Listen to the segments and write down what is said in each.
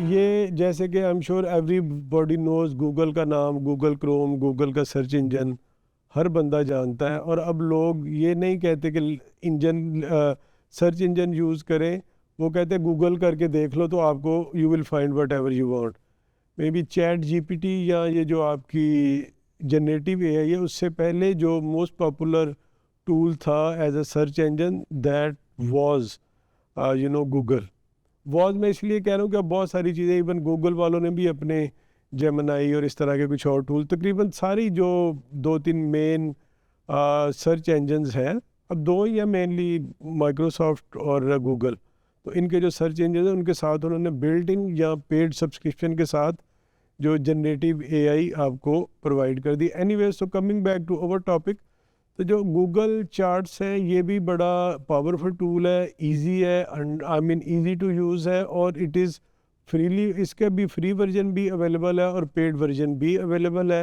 ये जैसे कि I am sure everybody knows Google का नाम, गूगल क्रोम, गूगल का सर्च इंजन हर बंदा जानता है। और अब लोग ये नहीं कहते कि इंजन सर्च इंजन यूज़ करें, वो कहते हैं गूगल करके देख लो तो आपको you will find what ever you want. May be chat GPT या ये जो आपकी जनरेटिव एआई है, उससे पहले जो मोस्ट पॉपुलर टूल था as a search engine that was Google. Was मैं इसलिए कह रहा हूँ कि अब बहुत सारी चीज़ें इवन गूगल वालों ने भी अपने जेमिनाई और इस तरह के कुछ और टूल, तकरीबन सारी जो 2-3 मेन सर्च इंजन्स हैं, अब 2 ही हैं मेनली, माइक्रोसॉफ्ट और गूगल। तो इनके जो सर्च इंजन हैं उनके साथ उन्होंने बिल्ट इन या पेड सब्सक्रिप्शन के साथ जो जनरेटिव एआई आपको प्रोवाइड कर दी। एनीवेज, तो coming back to our topic, तो जो गूगल चार्ट्स है ये भी बड़ा पावरफुल टूल है, इजी है, I mean easy to use है, और इट इज़ फ्रीली, इसका भी फ्री वर्जन भी अवेलेबल है और पेड वर्जन भी अवेलेबल है।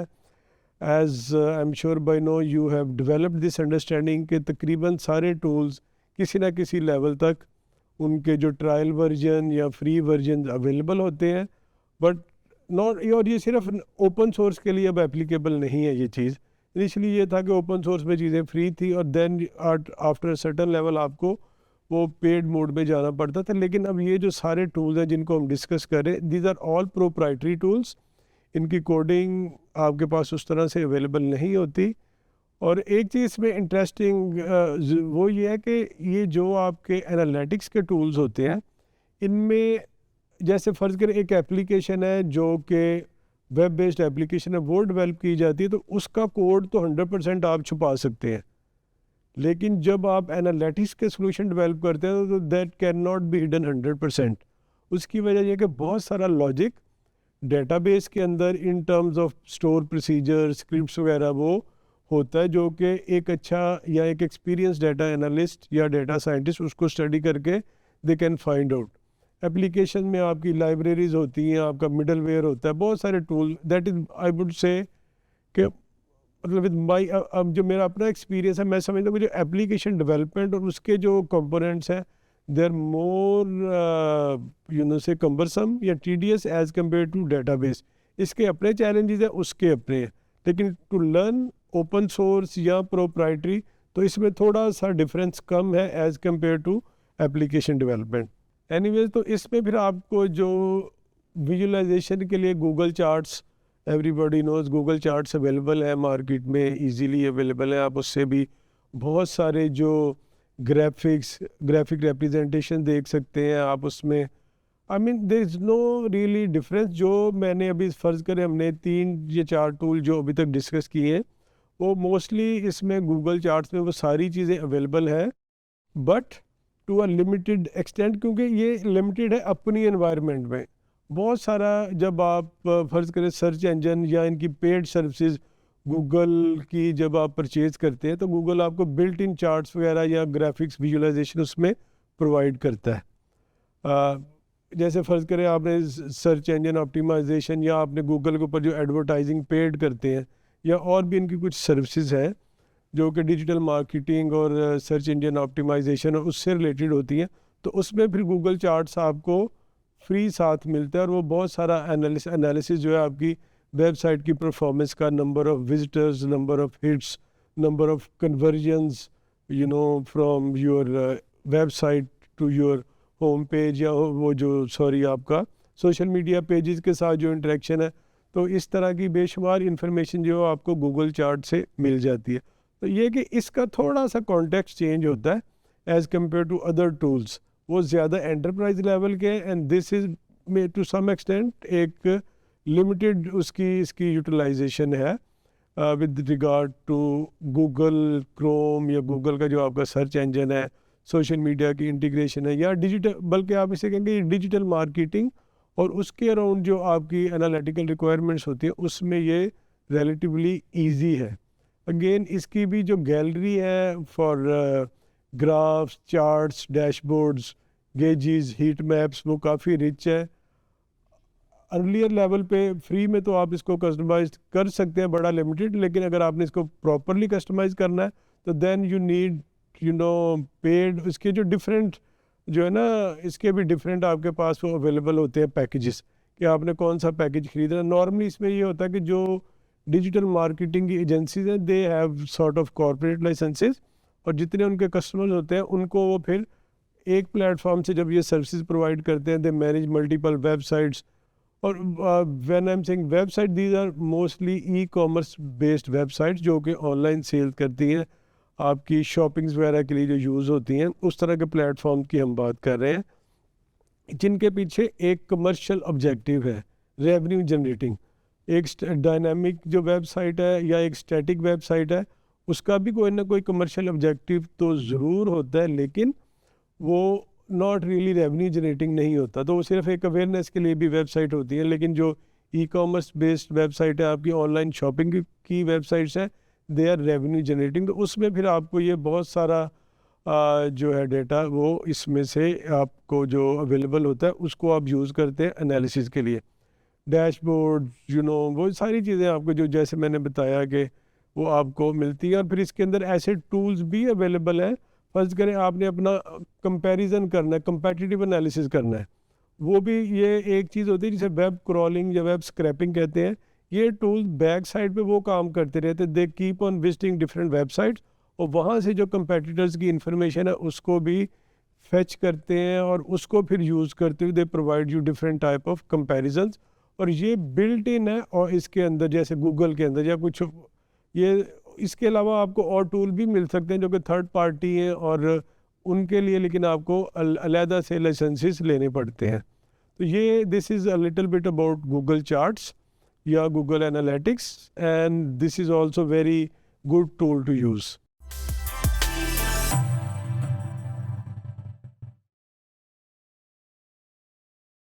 As I am sure by now you have developed this understanding कि तकरीबन सारे टूल्स किसी ना किसी लेवल तक उनके जो ट्रायल वर्जन या फ्री वर्जन अवेलेबल होते हैं, बट नॉट, और ये सिर्फ ओपन सोर्स के लिए अब एप्लीकेबल नहीं है ये चीज़। इनिशियली ये था कि ओपन सोर्स में चीज़ें फ्री थी और देन आफ्टर सर्टन लेवल आपको वो पेड मोड में जाना पड़ता था। लेकिन अब ये जो सारे टूल्स हैं जिनको हम डिस्कस करें, these are all proprietary tools, इनकी कोडिंग आपके पास उस तरह से अवेलेबल नहीं होती। और एक चीज़ में इंटरेस्टिंग वो ये है कि ये जो आपके एनालिटिक्स के टूल्स होते हैं, इनमें जैसे फ़र्ज़ करें एक एप्लीकेशन है जो कि वेब बेस्ड एप्लीकेशन है, वो डेवलप की जाती है, तो उसका कोड तो 100% आप छुपा सकते हैं। लेकिन जब आप एनालिटिक्स के सॉल्यूशन डेवलप करते हैं तो that can not be hidden 100%। उसकी वजह यह कि बहुत सारा लॉजिक डेटाबेस के अंदर in terms of store procedure, scripts वगैरह वो होता है, जो कि एक अच्छा या एक एक्सपीरियंस डेटा एनालिस्ट या डेटा साइंटिस्ट उसको स्टडी करके they can find out. Application में आपकी लाइब्रेरीज होती हैं, आपका मिडल वेयर होता है, बहुत सारे tool, that is I would say कि मतलब विद माई, अब जो मेरा अपना एक्सपीरियंस है, मैं समझता हूँ कि जो एप्लीकेशन डेवलपमेंट और उसके जो कंपोनेंट्स हैं दे आर मोर से कम्बरसम या tedious as compare to database. इसके अपने चैलेंजेस हैं, उसके अपने हैं, लेकिन टू लर्न ओपन सोर्स या प्रोप्राइटरी तो इसमें थोड़ा सा डिफरेंस कम है as compare to application development. Anyways, तो इसमें फिर आपको जो विजुअलाइजेशन के लिए Google charts, everybody knows Google charts available है मार्केट में, इजीली अवेलेबल है। आप उससे भी बहुत सारे जो ग्राफिक रिप्रेजेंटेशन देख सकते हैं आप उसमें। I mean there is no really difference. जो मैंने अभी फ़र्ज़ करें हमने 3 या 4 टूल जो अभी तक डिस्कस किए हैं, वो मोस्टली इसमें गूगल चार्ट्स में वो सारी चीज़ें अवेलेबल है, but to a limited extent, क्योंकि ये लिमिटेड है अपनी एनवायरनमेंट में। बहुत सारा जब आप फ़र्ज़ करें सर्च इंजन या इनकी पेड सर्विसेज गूगल की जब आप परचेज़ करते हैं, तो गूगल आपको बिल्ट इन चार्ट्स वगैरह या ग्राफिक्स विजुअलाइजेशन उसमें प्रोवाइड करता है। जैसे फ़र्ज़ करें आपने सर्च इंजन ऑप्टिमाइजेशन या आपने गूगल के ऊपर जो एडवर्टाइजिंग पेड करते हैं, या और भी इनकी कुछ सर्विसेज हैं जो कि डिजिटल मार्केटिंग और सर्च इंजन ऑप्टिमाइजेशन और उससे रिलेटेड होती हैं, तो उसमें फिर गूगल चार्ट्स आपको फ्री साथ मिलता है। और वो बहुत सारा एनालिसिस जो है आपकी वेबसाइट की परफॉर्मेंस का, number of visitors, number of hits, number of conversions from your website to your home page, या वो जो आपका सोशल मीडिया पेजेस के साथ जो इंटरेक्शन है, तो इस तरह की बेशुमार इन्फॉर्मेशन जो आपको गूगल चार्ट से मिल जाती है। तो ये कि इसका थोड़ा सा कॉन्टेक्स्ट चेंज होता है as compare to other tools, वो ज़्यादा एंटरप्राइज लेवल के, and this is may to some extent एक लिमिटेड इसकी यूटिलाइजेशन है with regard to Google Chrome या गूगल का जो आपका सर्च इंजन है, सोशल मीडिया की इंटीग्रेशन है, या डिजिटल, बल्कि आप इसे कहेंगे डिजिटल मार्केटिंग और उसके अराउंड जो आपकी एनालिटिकल रिक्वायरमेंट्स होती है, उसमें ये रिलेटिवली ईजी है। अगेन इसकी भी जो गैलरी है for graphs, charts, dashboards, gauges, heat maps, वो काफ़ी रिच है। अर्लियर लेवल पे फ्री में तो आप इसको कस्टमाइज कर सकते हैं, बड़ा लिमिटेड, लेकिन अगर आपने इसको प्रॉपरली कस्टमाइज करना है तो देन यू नीड पेड। इसके जो डिफरेंट जो है ना, इसके भी डिफरेंट आपके पास वो अवेलेबल होते हैं पैकेजेस। कि आपने कौन सा पैकेज खरीदना। नॉर्मली इसमें ये होता है कि जो डिजिटल मार्केटिंग की एजेंसीज हैं they have sort of corporate licences, और जितने उनके कस्टमर्स होते हैं उनको वो फिर एक प्लेटफॉर्म से जब ये सर्विसेज प्रोवाइड करते हैं, दे मैनेज मल्टीपल वेबसाइट्स। और when I am saying website, these are mostly e commerce based websites जो कि ऑनलाइन सेल करती हैं, आपकी शॉपिंग्स वगैरह के लिए जो यूज़ होती हैं, उस तरह के प्लेटफॉर्म की हम बात कर रहे हैं, जिनके पीछे एक कमर्शियल ऑब्जेक्टिव है, रेवेन्यू जनरेटिंग। एक डायनामिक जो वेबसाइट है या एक स्टैटिक वेबसाइट है, उसका भी कोई ना कोई कमर्शियल ऑब्जेक्टिव तो ज़रूर होता है, लेकिन वो नॉट रियली रेवेन्यू जनरेटिंग नहीं होता। तो वो सिर्फ एक अवेयरनेस के लिए भी वेबसाइट होती है। लेकिन जो ई कॉमर्स बेस्ड वेबसाइट है, आपकी ऑनलाइन शॉपिंग की वेबसाइट्स है, दे आर रेवेन्यू जनरेटिंग। तो उसमें फिर आपको ये बहुत सारा जो है डेटा वो इसमें से आपको जो अवेलेबल होता है उसको आप यूज़ करते हैं एनालिसिस के लिए। डैशबोर्ड वो सारी चीज़ें आपको जो जैसे मैंने बताया कि वो आपको मिलती है। और फिर इसके अंदर ऐसे टूल्स भी अवेलेबल हैं। फर्ज करें आपने अपना कंपैरिजन करना है, कंपैटिटिव एनालिसिस करना है, वो भी ये एक चीज़ होती है जिसे वेब क्रॉलिंग या वेब स्क्रैपिंग कहते हैं। ये टूल्स बैक साइड पे वो काम करते रहते हैं, they keep on visiting different websites, और वहाँ से जो कंपेटिटर्स की इंफॉर्मेशन है उसको भी फेच करते हैं और उसको फिर यूज़ करते हुए they provide you different type of comparisons. और ये बिल्ट इन है, और इसके अंदर जैसे गूगल के अंदर या कुछ ये, इसके अलावा आपको और टूल भी मिल सकते हैं जो कि थर्ड पार्टी हैं और उनके लिए लेकिन आपको अलहदा से लाइसेंसेस लेने पड़ते हैं। तो ये this is a little bit about Google charts या Google analytics, and this is also very good tool to use.